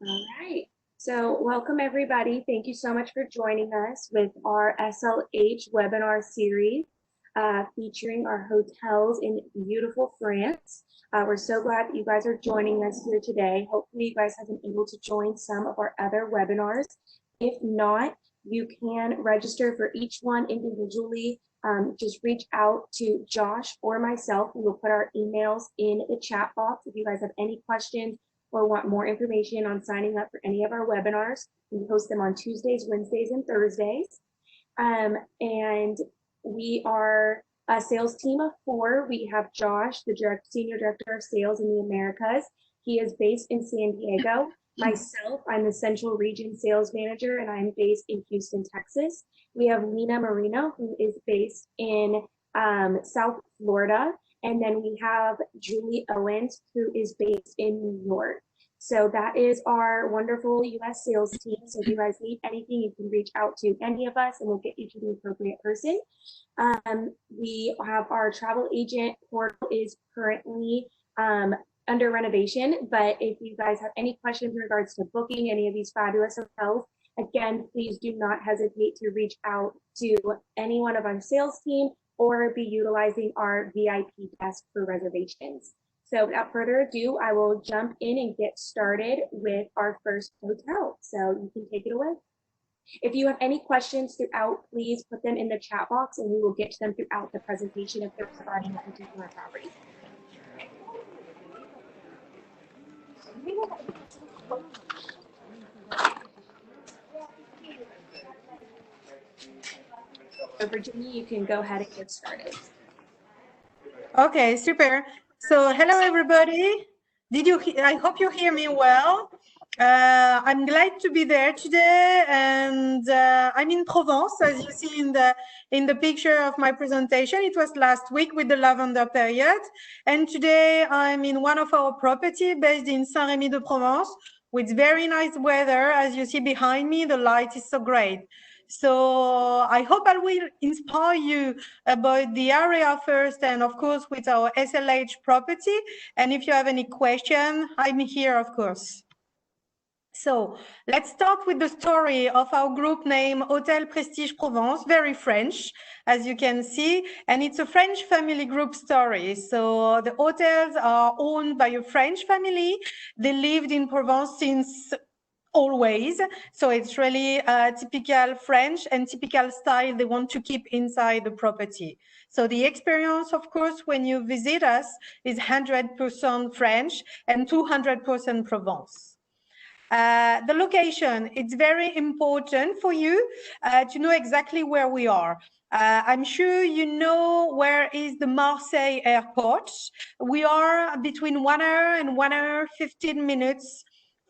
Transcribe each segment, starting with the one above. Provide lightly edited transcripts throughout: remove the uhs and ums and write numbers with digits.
All right. So welcome everybody. Thank you so much for joining us with our SLH webinar series featuring our hotels in beautiful France. We're so glad that you guys are joining us here today. Hopefully you guys have been able to join some of our other webinars. If not, you can register for each one individually. Just reach out to Josh or myself. We will put our emails in the chat box if you guys have any questions or want more information on signing up for any of our webinars. We host them on Tuesdays, Wednesdays, and Thursdays. And we are a sales team of 4. We have Josh, the Senior Director of Sales in the Americas. He is based in San Diego. Myself, I'm the Central Region Sales Manager, and I'm based in Houston, Texas. We have Lena Marino, who is based in South Florida. And then we have Julie Owens, who is based in New York. So that is our wonderful US sales team. So if you guys need anything, you can reach out to any of us and we'll get you to the appropriate person. We have our travel agent portal is currently under renovation, but if you guys have any questions in regards to booking any of these fabulous hotels, again, please do not hesitate to reach out to any one of our sales team or be utilizing our VIP desk for reservations. So without further ado, I will jump in and get started with our first hotel. So you can take it away. If you have any questions throughout, please put them in the chat box and we will get to them throughout the presentation if they're regarding a particular property. So Virginia, you can go ahead and get started. Okay, super. So hello everybody. I hope you hear me well. I'm glad to be there today, and I'm in Provence, as you see in the picture of my presentation. It was last week with the lavender period, and today I'm in one of our property based in Saint-Rémy-de-Provence with very nice weather. As you see behind me, the light is so great. So I hope I will inspire you about the area first, and of course with our SLH property. And if you have any question, I'm here, of course. So let's start with the story of our group name, Hôtel Prestige Provence, very French, as you can see, and it's a French family group story. So the hotels are owned by a French family. They lived in Provence since always, so it's really typical French and typical style they want to keep inside the property. So the experience, of course, when you visit us is 100% French and 200% Provence. The location, it's very important for you to know exactly where we are. I'm sure you know where is the Marseille airport. We are between 1 hour and 1 hour 15 minutes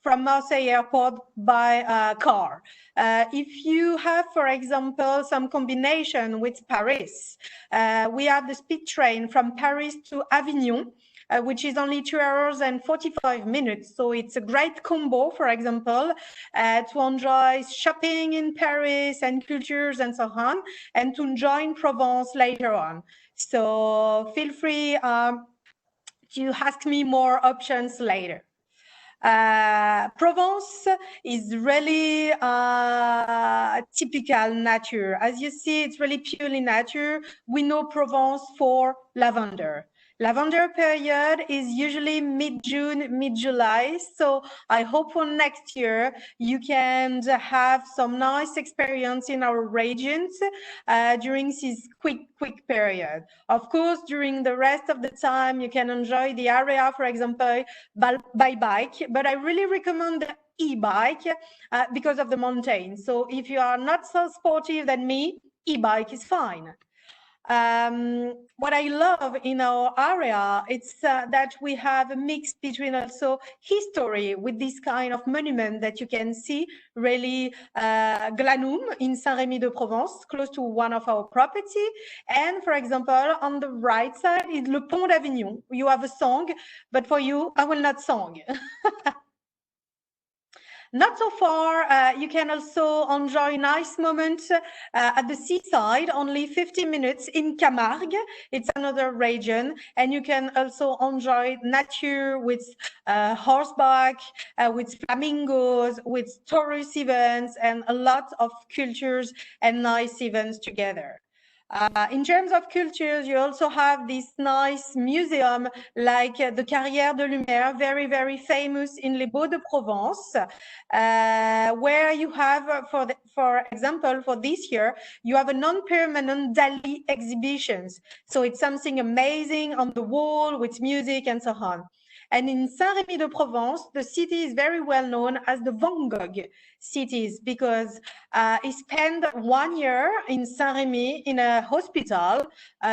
from Marseille airport by car. If you have, for example, some combination with Paris, we have the speed train from Paris to Avignon, which is only 2 hours and 45 minutes. So it's a great combo, for example, to enjoy shopping in Paris and cultures and so on, and to enjoy Provence later on. So feel free to ask me more options later. Provence is really typical nature. As you see, it's really purely nature. We know Provence for lavender. Lavender period is usually mid-June, mid-July. So I hope for next year you can have some nice experience in our regions during this quick period. Of course, during the rest of the time, you can enjoy the area, for example, by bike. But I really recommend the e-bike because of the mountain. So if you are not so sportive than me, e-bike is fine. What I love in our area, it's that we have a mix between also history with this kind of monument that you can see, really Glanum in Saint-Rémy-de-Provence, close to one of our property. And for example, on the right side is Le Pont d'Avignon. You have a song, but for you, I will not sing. Not so far, you can also enjoy nice moments at the seaside, only 50 minutes in Camargue. It's another region, and you can also enjoy nature with horseback, with flamingos, with tourist events, and a lot of cultures and nice events together. In terms of cultures, you also have this nice museum like the Carrière de Lumière, very, very famous in Les Baux-de-Provence, where you have, for example, for this year, you have a non-permanent Dali exhibitions. So it's something amazing on the wall with music and so on. And in Saint-Rémy-de-Provence, the city is very well known as the Van Gogh cities because he spent 1 year in Saint-Rémy in a hospital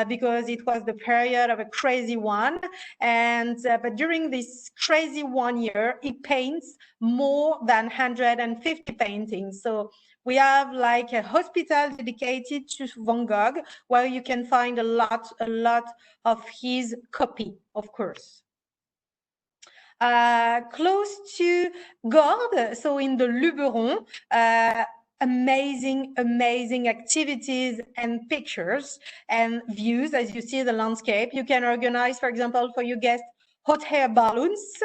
because it was the period of a crazy one. And but during this crazy 1 year, he paints more than 150 paintings. So we have like a hospital dedicated to Van Gogh where you can find a lot of his copy, of course. Close to Gordes, so in the Luberon, amazing activities and pictures and views as you see the landscape. You can organize, for example, for your guests, hot air balloons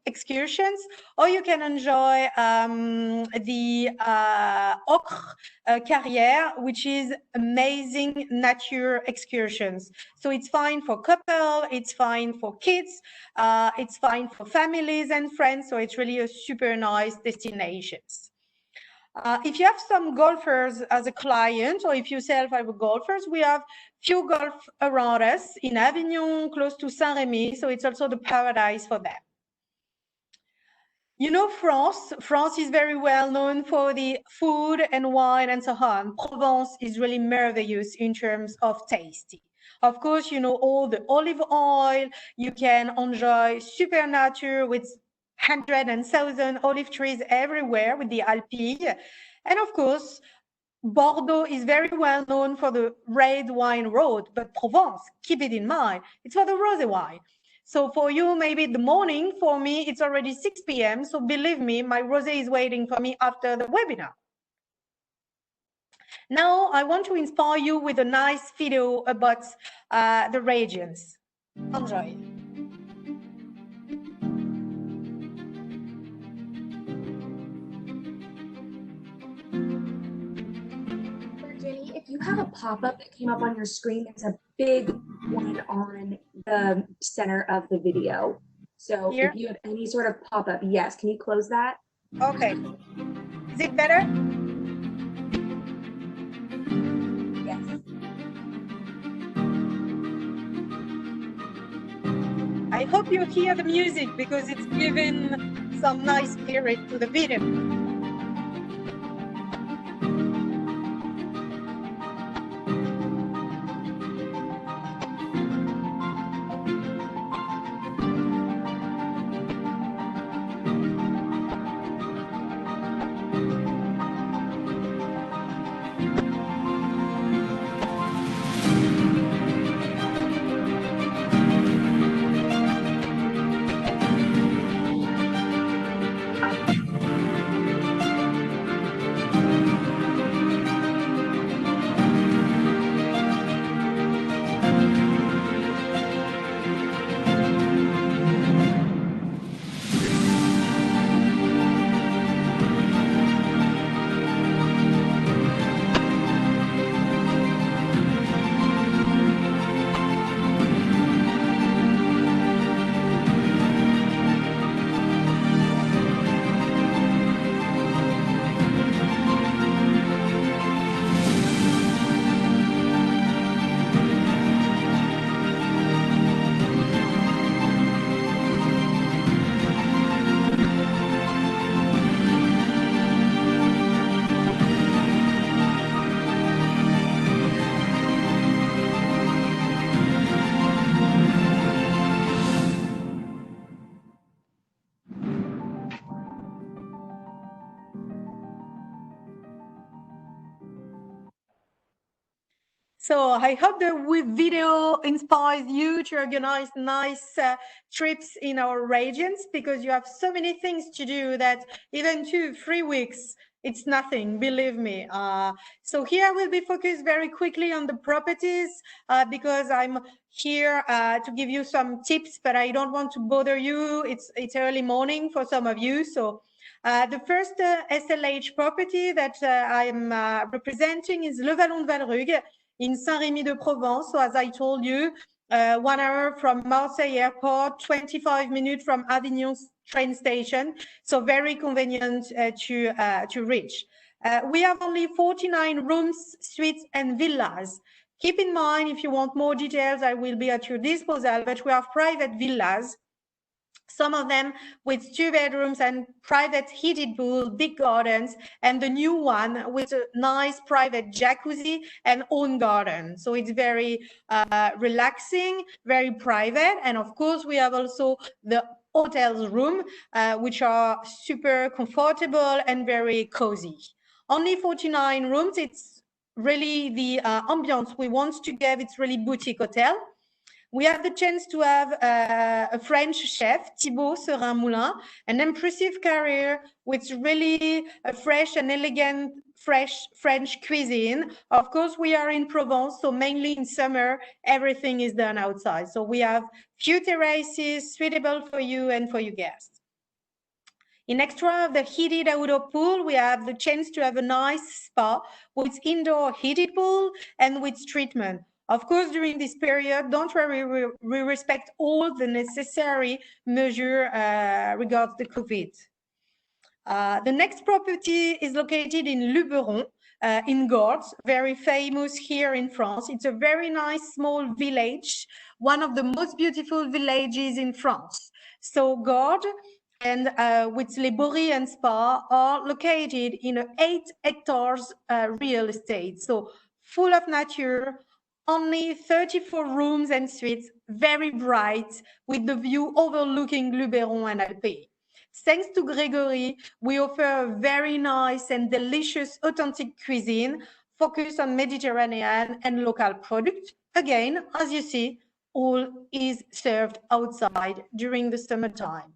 excursions, or you can enjoy the Ocre Carrière, which is amazing nature excursions. So it's fine for couple, it's fine for kids, it's fine for families and friends. So it's really a super nice destinations. If you have some golfers as a client, or if you yourself are golfers, we have few golf around us in Avignon, close to Saint-Rémy. So it's also the paradise for them. You know, France is very well known for the food and wine and so on. Provence is really marvelous in terms of tasty. Of course, you know, all the olive oil, you can enjoy super nature with 100,000 olive trees everywhere with the Alpes. And of course, Bordeaux is very well known for the red wine road, but Provence, keep it in mind, it's for the rosé wine. So for you, maybe the morning, for me, it's already 6 p.m. So believe me, my rosé is waiting for me after the webinar. Now, I want to inspire you with a nice video about the regions. Enjoy. Jenny, if you have a pop-up that came up on your screen, it's a big one on the center of the video. So Here? if you have any sort of pop-up, yes, can you close that? Okay. Is it better? Yes. I hope you hear the music because it's giving some nice spirit to the video. So I hope the video inspires you to organize nice trips in our regions, because you have so many things to do that even 2-3 weeks, it's nothing, believe me. So here I will be focused very quickly on the properties because I'm here to give you some tips, but I don't want to bother you. It's early morning for some of you. So the first SLH property that I'm representing is Le Vallon de Valrugue in Saint-Rémy-de-Provence. So as I told you, 1 hour from Marseille Airport, 25 minutes from Avignon train station. So very convenient to reach. We have only 49 rooms, suites, and villas. Keep in mind, if you want more details, I will be at your disposal, but we have private villas, some of them with 2 bedrooms and private heated pool, big gardens, and the new one with a nice private jacuzzi and own garden. So it's very relaxing, very private. And of course, we have also the hotel's room, which are super comfortable and very cozy. Only 49 rooms. It's really the ambience we want to give. It's really boutique hotel. We have the chance to have a French chef, Thibaut Serin-Moulin, an impressive career with really a fresh and elegant, fresh French cuisine. Of course, we are in Provence, so mainly in summer, everything is done outside. So we have few terraces suitable for you and for your guests. In extra of the heated outdoor pool, we have the chance to have a nice spa with indoor heated pool and with treatment. Of course, during this period, don't worry, we respect all the necessary measures regards the COVID. The next property is located in Luberon, in Gordes, very famous here in France. It's a very nice small village, one of the most beautiful villages in France. So Gordes and with Les Bories and Spa are located in 8 hectares real estate. So full of nature, only 34 rooms and suites, very bright, with the view overlooking Luberon and Alpes. Thanks to Gregory, we offer a very nice and delicious authentic cuisine focused on Mediterranean and local products. Again, as you see, all is served outside during the summertime.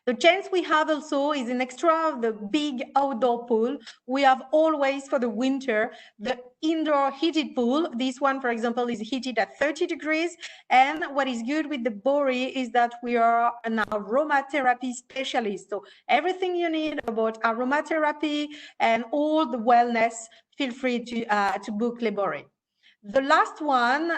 The chance we have also is an extra of the big outdoor pool. We have always for the winter, the indoor heated pool. This one, for example, is heated at 30 degrees. And what is good with the Bory is that we are an aromatherapy specialist. So everything you need about aromatherapy and all the wellness, feel free to book Le Bory. The last one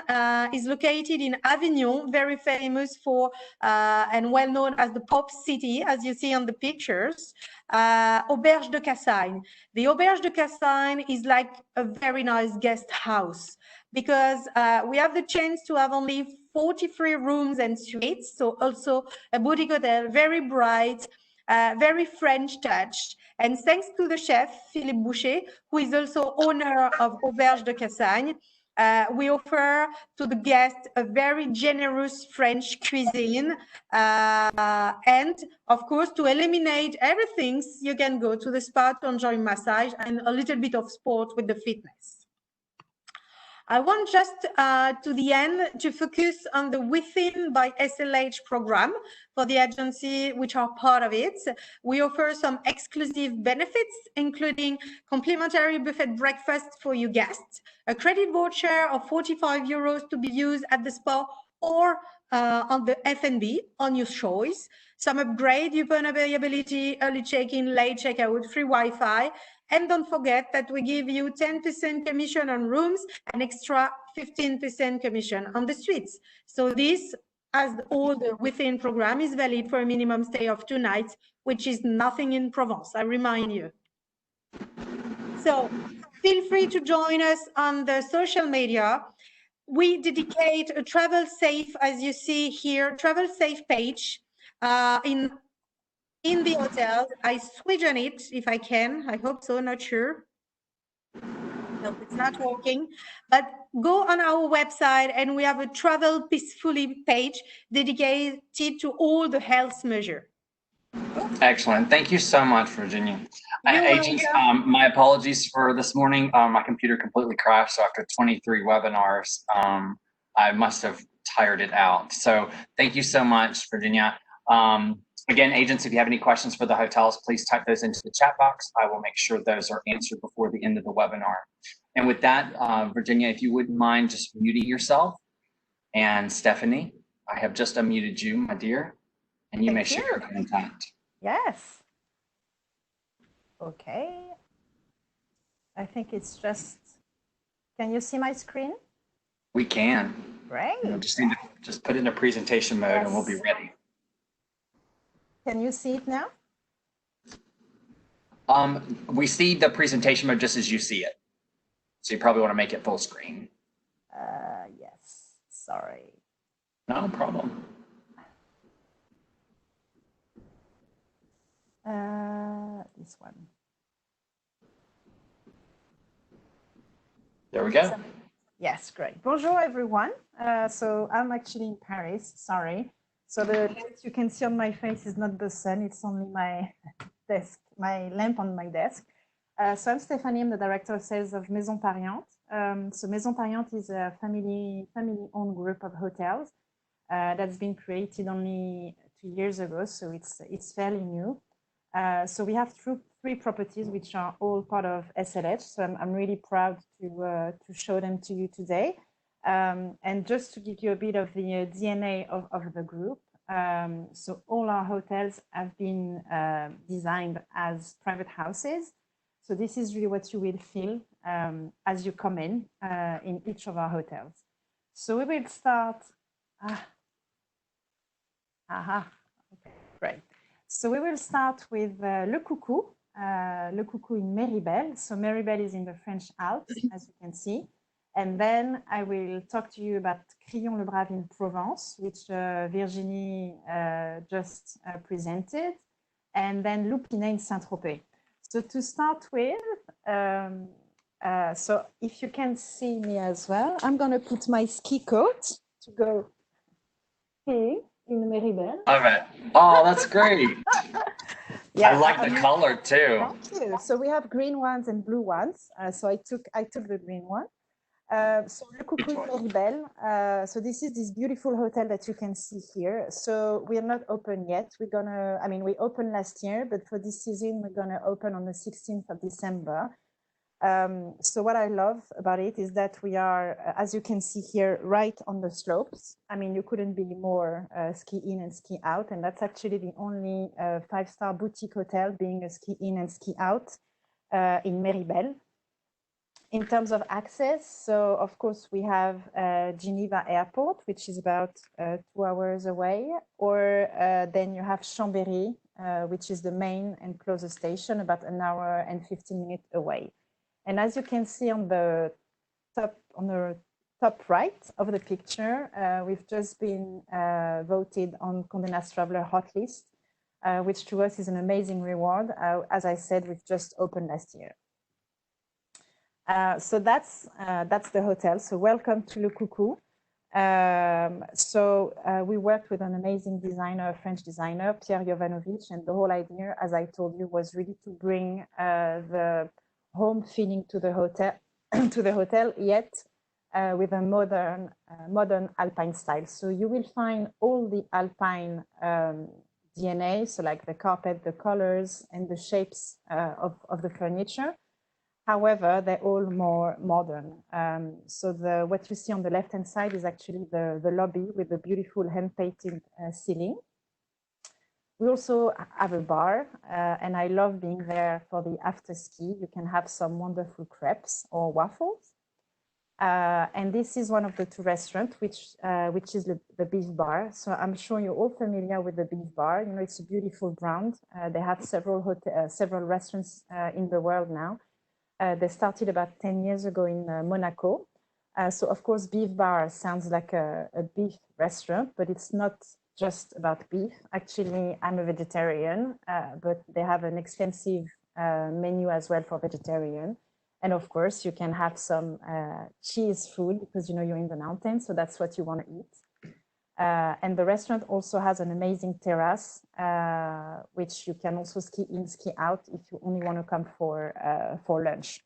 is located in Avignon, very famous for and well known as the Pop City, as you see on the pictures, Auberge de Cassagne. The Auberge de Cassagne is like a very nice guest house because we have the chance to have only 43 rooms and suites, so also a boutique hotel, very bright, very French touch. And thanks to the chef, Philippe Boucher, who is also owner of Auberge de Cassagne, we offer to the guests a very generous French cuisine. And of course, to eliminate everything, you can go to the spa to enjoy massage and a little bit of sport with the fitness. I want just to the end to focus on the Within by SLH program for the agency, which are part of it. We offer some exclusive benefits, including complimentary buffet breakfast for your guests, a credit voucher of 45 euros to be used at the spa or on the F&B on your choice, some upgrade upon availability, early check-in, late checkout, free Wi-Fi. And don't forget that we give you 10% commission on rooms and extra 15% commission on the suites. So this, as all the Within program, is valid for a minimum stay of 2 nights, which is nothing in Provence, I remind you. So feel free to join us on the social media. We dedicate a travel safe, as you see here, travel safe page in the hotel. I switch on it if I can. I hope so, not sure. No, it's not working. But go on our website and we have a travel peacefully page dedicated to all the health measures. Excellent. Thank you so much, Virginia. You're Agents, welcome. my apologies for this morning. My computer completely crashed. So after 23 webinars, I must have tired it out. So thank you so much, Virginia. Again, agents, if you have any questions for the hotels, please type those into the chat box. I will make sure those are answered before the end of the webinar. And with that, Virginia, if you wouldn't mind just muting yourself. And Stephanie, I have just unmuted you, my dear, and you may share your content. Yes. Okay. I think it's just, can you see my screen? We can. Great. We'll just need to just put it in a presentation mode and we'll be ready. Can you see it now? We see the presentation mode just as you see it. So you probably want to make it full screen. Yes. Sorry. No problem. This one. There we go. Yes, great. Bonjour, everyone. So I'm actually in Paris, sorry. So the light you can see on my face is not the sun, it's only my desk, my lamp on my desk. So I'm Stephanie, I'm the director of sales of Maison Pariante. So Maison Pariante is a family-owned group of hotels that's been created only 2 years ago, so it's fairly new. So we have three properties which are all part of SLH. So I'm really proud to show them to you today. And just to give you a bit of the DNA of the group, so all our hotels have been designed as private houses. So this is really what you will feel as you come in each of our hotels. So we will start. Okay, great. So we will start with Le Coucou in Méribel. So Méribel is in the French Alps, as you can see. And then I will talk to you about Crillon-le-Brave in Provence, which Virginie just presented. And then Loupinet in Saint-Tropez. So to start with, so if you can see me as well, I'm going to put my ski coat to go skiing in Méribel. All right. Oh, that's great. Yeah, I like the color too. Thank you. So we have green ones and blue ones. So I took the green one. So Le Coucou in Méribel. So this is this beautiful hotel that you can see here. So we are not open yet. We opened last year, but for this season, we're gonna open on the 16th of December. So what I love about it is that we are, as you can see here, right on the slopes. I mean, you couldn't be more ski in and ski out. And that's actually the only 5-star boutique hotel being a ski in and ski out in Méribel. In terms of access, so of course we have Geneva Airport, which is about 2 hours away, or then you have Chambéry, which is the main and closest station, about 1 hour and 15 minutes away. And as you can see on the top right of the picture, we've just been voted on Condé Nast Traveler Hot List, which to us is an amazing reward. As I said, we've just opened last year. So that's the hotel. So welcome to Le Coucou. We worked with an amazing designer, a French designer, Pierre Jovanovic, and the whole idea, as I told you, was really to bring the home feeling to the hotel, yet with a modern Alpine style. So you will find all the Alpine DNA, so like the carpet, the colors, and the shapes of the furniture. However, they're all more modern. So what you see on the left-hand side is actually the lobby with the beautiful hand-painted ceiling. We also have a bar, and I love being there for the after ski. You can have some wonderful crepes or waffles. And this is one of the 2 restaurants, which is the Beef Bar. So I'm sure you're all familiar with the Beef Bar. You know, it's a beautiful brand. They have several restaurants in the world now. They started about 10 years ago in Monaco. So of course, Beef Bar sounds like a beef restaurant, but it's not just about beef. Actually, I'm a vegetarian, but they have an extensive menu as well for vegetarian. And of course, you can have some cheese food because, you know, you're in the mountains, so that's what you want to eat. And the restaurant also has an amazing terrace, which you can also ski in, ski out if you only want to come for lunch.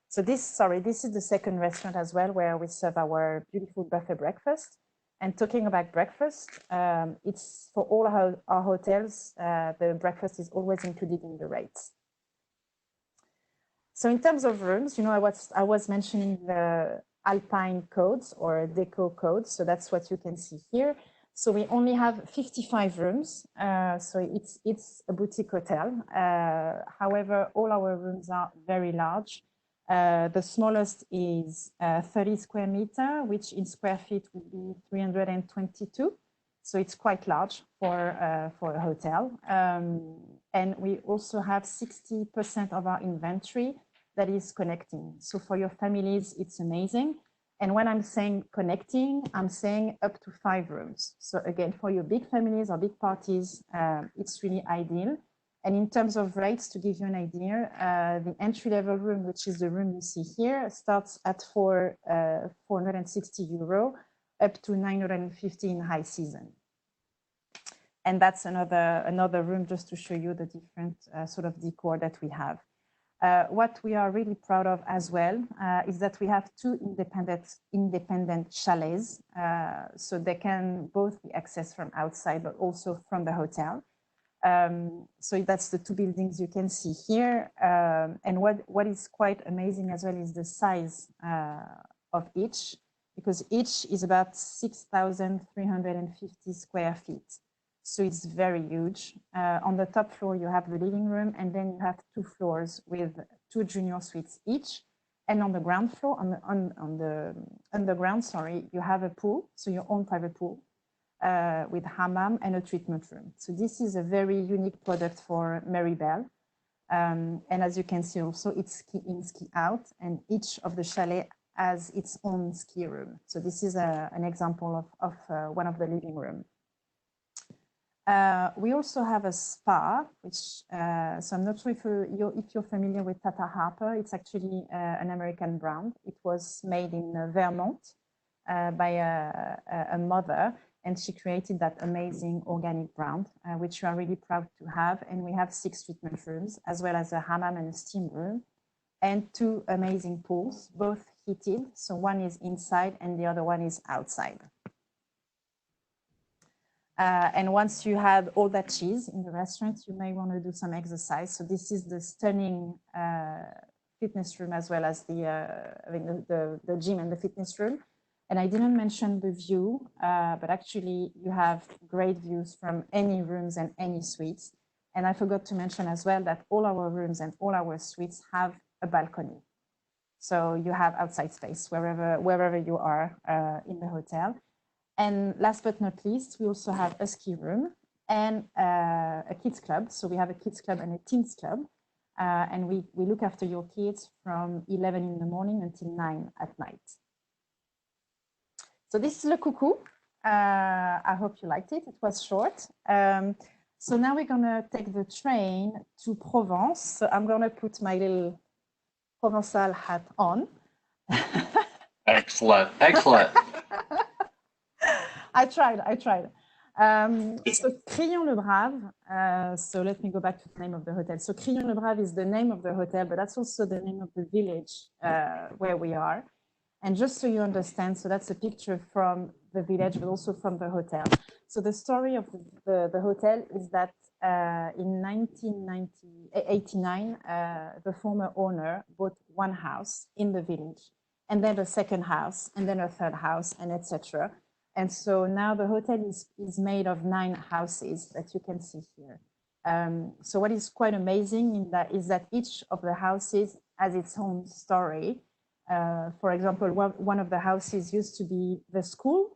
So this is the second restaurant as well, where we serve our beautiful buffet breakfast. And talking about breakfast, it's for all our hotels, the breakfast is always included in the rates. So in terms of rooms, you know, I was mentioning the Alpine codes or Deco codes. So that's what you can see here. So we only have 55 rooms. So it's a boutique hotel. However, all our rooms are very large. The smallest is 30 square meter, which in square feet would be 322. So it's quite large for a hotel. And we also have 60% of our inventory that is connecting. So for your families, it's amazing. And when I'm saying connecting, I'm saying up to 5 rooms. So again, for your big families or big parties, it's really ideal. And in terms of rates, to give you an idea, the entry-level room, which is the room you see here, starts at 460 euro, up to 950 in high season. And that's another room just to show you the different sort of decor that we have. What we are really proud of as well is that we have 2 independent chalets. So they can both be accessed from outside, but also from the hotel. So that's the 2 buildings you can see here. And what is quite amazing as well is the size of each, because each is about 6,350 square feet. So it's very huge. On the top floor, you have the living room, and then you have 2 floors with 2 junior suites each. And on the ground floor, on the underground, sorry, you have a pool, so your own private pool. With hammam and a treatment room. So this is a very unique product for Maribel. And as you can see also, it's ski in, ski out, and each of the chalet has its own ski room. So this is an example of one of the living room. We also have a spa, which, so I'm not sure if you're familiar with Tata Harper. It's actually an American brand. It was made in Vermont by a mother. And she created that amazing organic brand, which we are really proud to have. And we have 6 treatment rooms, as well as a hammam and a steam room, and 2 amazing pools, both heated. So one is inside and the other one is outside. And once you have all that cheese in the restaurant, you may want to do some exercise. So this is the stunning fitness room, as well as the gym and the fitness room. And I didn't mention the view, but actually you have great views from any rooms and any suites. And I forgot to mention as well that all our rooms and all our suites have a balcony. So you have outside space wherever you are in the hotel. And last but not least, we also have a ski room and a kids club. So we have a kids club and a teens club. And we look after your kids from 11 in the morning until 9 at night. So this is Le Coucou. I hope you liked it. It was short. So now we're going to take the train to Provence. So I'm going to put my little Provençal hat on. Excellent, excellent. I tried. So Crillon-le-Brave, so let me go back to the name of the hotel. So Crillon-le-Brave is the name of the hotel, but that's also the name of the village where we are. And just so you understand, so that's a picture from the village, but also from the hotel. So the story of the hotel is that in 1989, the former owner bought one house in the village, and then a second house, and then a third house, and etc. And so now the hotel is made of 9 houses that you can see here. So what is quite amazing is that each of the houses has its own story. For example, one of the houses used to be the school.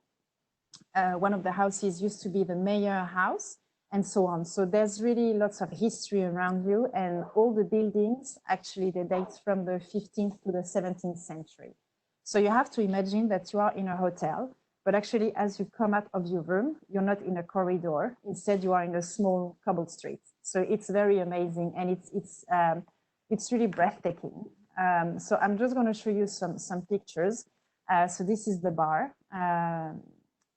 One of the houses used to be the mayor house, and so on. So there's really lots of history around you, and all the buildings, actually, they date from the 15th to the 17th century. So you have to imagine that you are in a hotel, but actually, as you come out of your room, you're not in a corridor. Instead, you are in a small cobbled street. So it's very amazing, and it's really breathtaking. So I'm just going to show you some pictures. So this is the bar.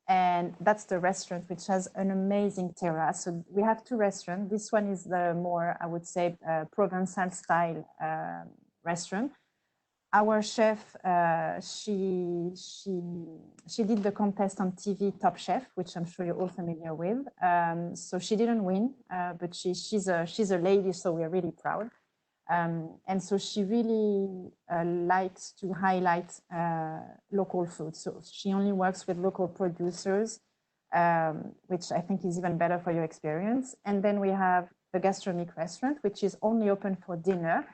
And that's the restaurant, which has an amazing terrace. So we have two restaurants. This one is the more, I would say, Provençal style restaurant. Our chef, she did the contest on TV, Top Chef, which I'm sure you're all familiar with. So she didn't win, but she's a lady, so we're really proud. And so she really likes to highlight local food. So she only works with local producers, which I think is even better for your experience. And then we have the gastronomic restaurant, which is only open for dinner.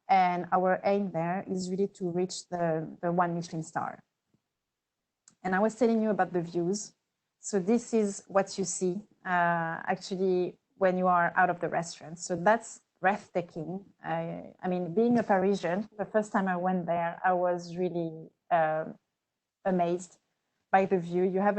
And our aim there is really to reach the 1 Michelin star. And I was telling you about the views. So this is what you see actually when you are out of the restaurant. So that's breathtaking. I mean, being a Parisian, the first time I went there, I was really amazed by the view. You have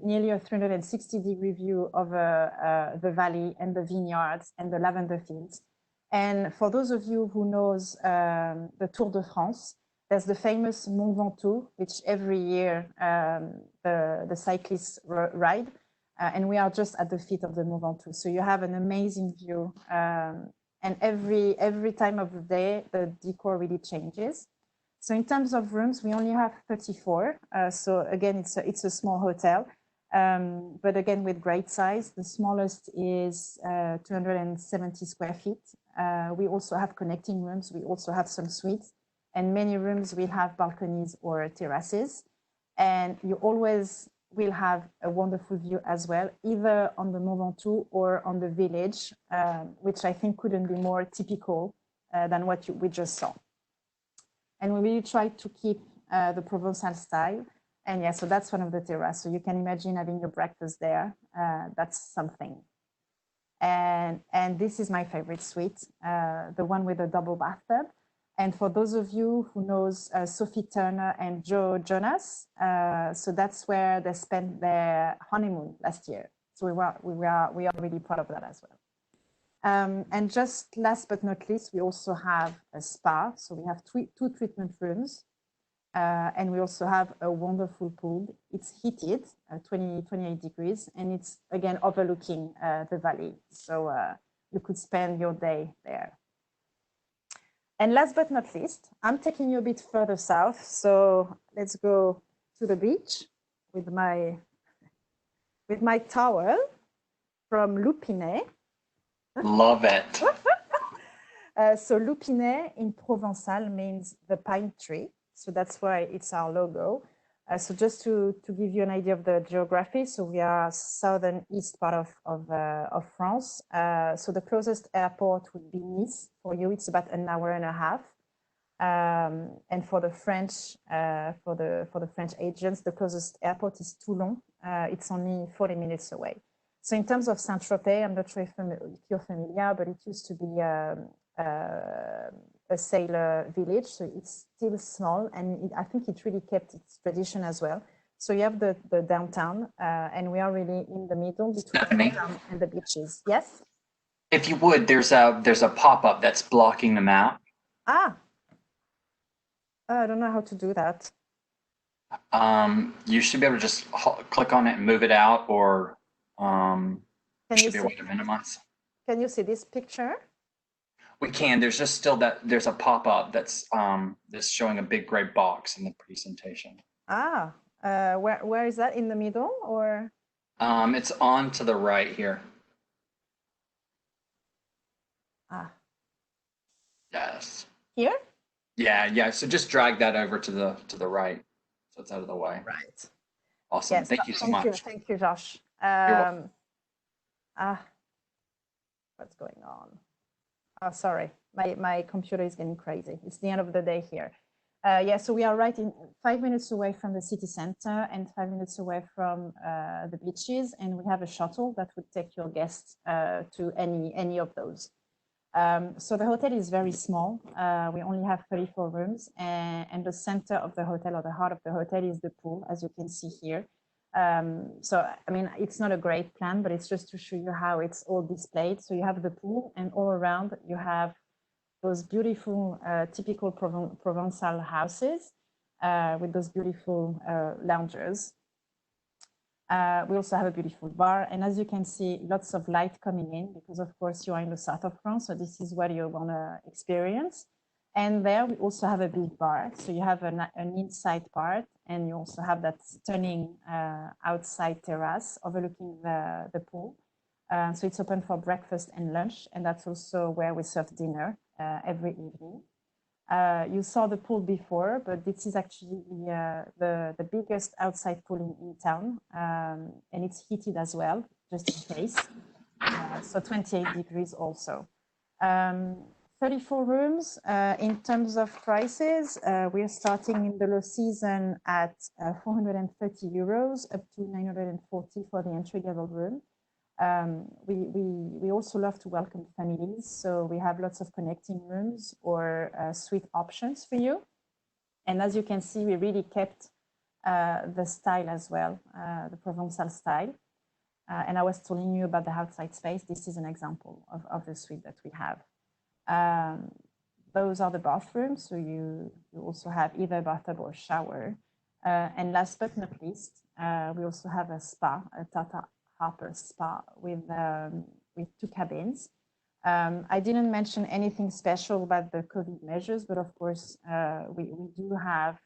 nearly a 360-degree view of the valley and the vineyards and the lavender fields. And for those of you who knows the Tour de France, there's the famous Mont Ventoux, which every year the cyclists ride. And we are just at the feet of the Mont Ventoux. So you have an amazing view. And every time of the day, the decor really changes. So in terms of rooms, we only have 34. So again, it's a small hotel. But again, with great size, the smallest is 270 square feet. We also have connecting rooms. We also have some suites, and many rooms will have balconies or terraces. And you always will have a wonderful view as well, either on the Mont Ventoux or on the village, which I think couldn't be more typical than what we just saw. And we really try to keep the Provençal style. And yeah, so that's one of the terraces. So you can imagine having your breakfast there. That's something. And this is my favorite suite, the one with a double bathtub. And for those of you who knows Sophie Turner and Joe Jonas, so that's where they spent their honeymoon last year. So we are really proud of that as well. And just last but not least, we also have a spa. So we have two treatment rooms. And we also have a wonderful pool. It's heated, 28 degrees, and it's again overlooking the valley. So you could spend your day there. And last but not least, I'm taking you a bit further south. So let's go to the beach with my towel from Loupinet. Love it. So Loupinet in Provençal means the pine tree. So that's why it's our logo. So just to give you an idea of the geography, so we are southern east part of France. So the closest airport would be Nice. For you, it's about an hour and a half. And for the French, for the French agents, the closest airport is Toulon. It's only 40 minutes away. So in terms of Saint-Tropez, I'm not sure if you're familiar, but it used to be a sailor village, so it's still small, and I think it really kept its tradition as well. So you have the downtown, and we are really in the middle between the downtown and the beaches. Yes? If you would, there's a pop-up that's blocking the map. Ah, I don't know how to do that. You should be able to just click on it and move it out, or should be able to minimize. Can you see this picture? We can. There's just still there's a pop-up that's showing a big gray box in the presentation. Ah, where is that? In the middle, or? It's on to the right here. Ah. Yes. Here? Yeah. So just drag that over to the right, so it's out of the way. Right. Awesome. Yes, Thank you so much. Thank you, Josh. You're welcome. What's going on? Oh, sorry, my computer is getting crazy. It's the end of the day here. Yeah, so we are right in 5 minutes away from the city center and 5 minutes away from the beaches, and we have a shuttle that would take your guests to any of those. So the hotel is very small. We only have 34 rooms, and the center of the hotel, or the heart of the hotel, is the pool, as you can see here. So, I mean, it's not a great plan, but it's just to show you how it's all displayed. So you have the pool, and all around you have those beautiful, typical Provençal houses with those beautiful loungers. We also have a beautiful bar. And as you can see, lots of light coming in because, of course, you are in the south of France. So this is what you're going to experience. And there we also have a big bar. So you have an inside part, and you also have that stunning outside terrace overlooking the pool. So it's open for breakfast and lunch. And that's also where we serve dinner every evening. You saw the pool before, but this is actually the biggest outside pool in town. And it's heated as well, just in case. So 28 degrees also. 34 rooms. In terms of prices, we're starting in the low season at 430 euros up to 940 for the entry-level room. We also love to welcome families, so we have lots of connecting rooms or suite options for you. And as you can see, we really kept the style as well, the Provençal style. And I was telling you about the outside space. This is an example of the suite that we have. Those are the bathrooms, so you also have either a bathtub or a shower. And last but not least, we also have a spa, a Tata Harper spa with 2 cabins. I didn't mention anything special about the COVID measures, but of course, we do have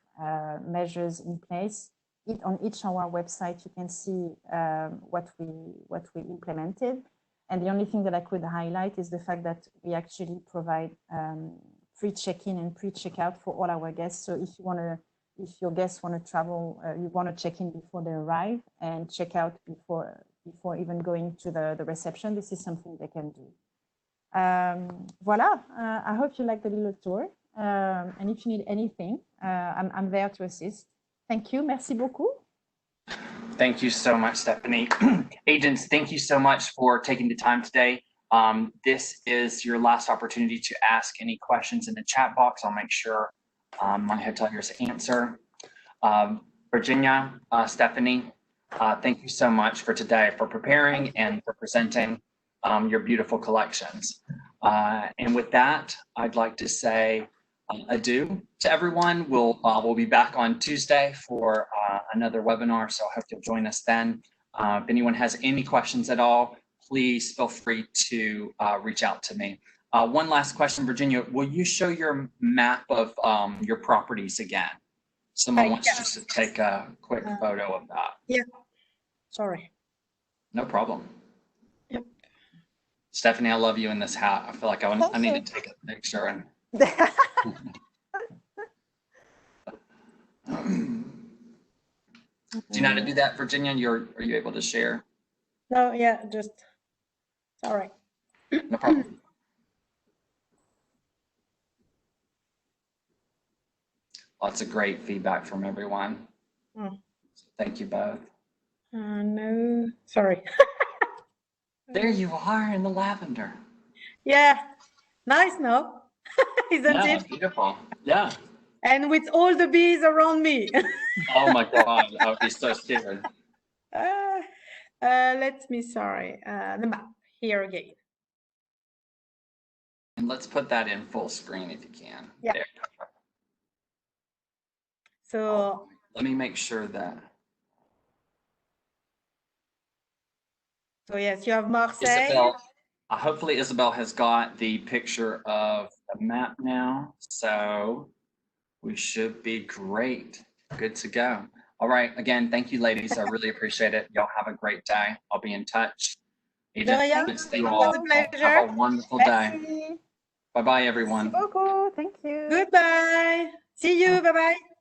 measures in place. On each of our website, you can see what we implemented. And the only thing that I could highlight is the fact that we actually provide pre-check-in and pre-check-out for all our guests. So if your guests want to travel, you want to check in before they arrive and check out before even going to the reception, this is something they can do. Voila, I hope you like the little tour. And if you need anything, I'm there to assist. Thank you. Merci beaucoup. Thank you so much, Stephanie. Agents, thank you so much for taking the time today. This is your last opportunity to ask any questions in the chat box. I'll make sure my hoteliers answer. Virginia, Stephanie, thank you so much for today, for preparing and for presenting your beautiful collections. And with that, I'd like to say adieu to everyone. We'll be back on Tuesday for another webinar, so I hope you'll join us then. If anyone has any questions at all, please feel free to reach out to me. One last question, Virginia, will you show your map of your properties again? Someone wants just to take a quick photo of that. Yeah, sorry. No problem. Yep. Stephanie, I love you in this hat. I feel like I need to take a picture. And do you know how to do that, Virginia? Are you able to share? No, yeah, just sorry. No problem. Lots of great feedback from everyone. Oh. Thank you both. No, sorry. There you are in the lavender. Yeah, nice, no? Isn't it? Beautiful. Yeah. And with all the bees around me. Oh my God, I would be so scared. Let me, sorry, the map here again. And let's put that in full screen if you can. Yeah. There. So let me make sure that. So yes, you have Marseille. Isabel, hopefully Isabel has got the picture of the map now, so we should be great. Good to go. All right, again, thank you, ladies. I really appreciate it. Y'all have a great day. I'll be in touch. Agents, thank you all. Have a wonderful day. Bye-bye, everyone. Merci beaucoup. Thank you. Goodbye. See you. Bye-bye.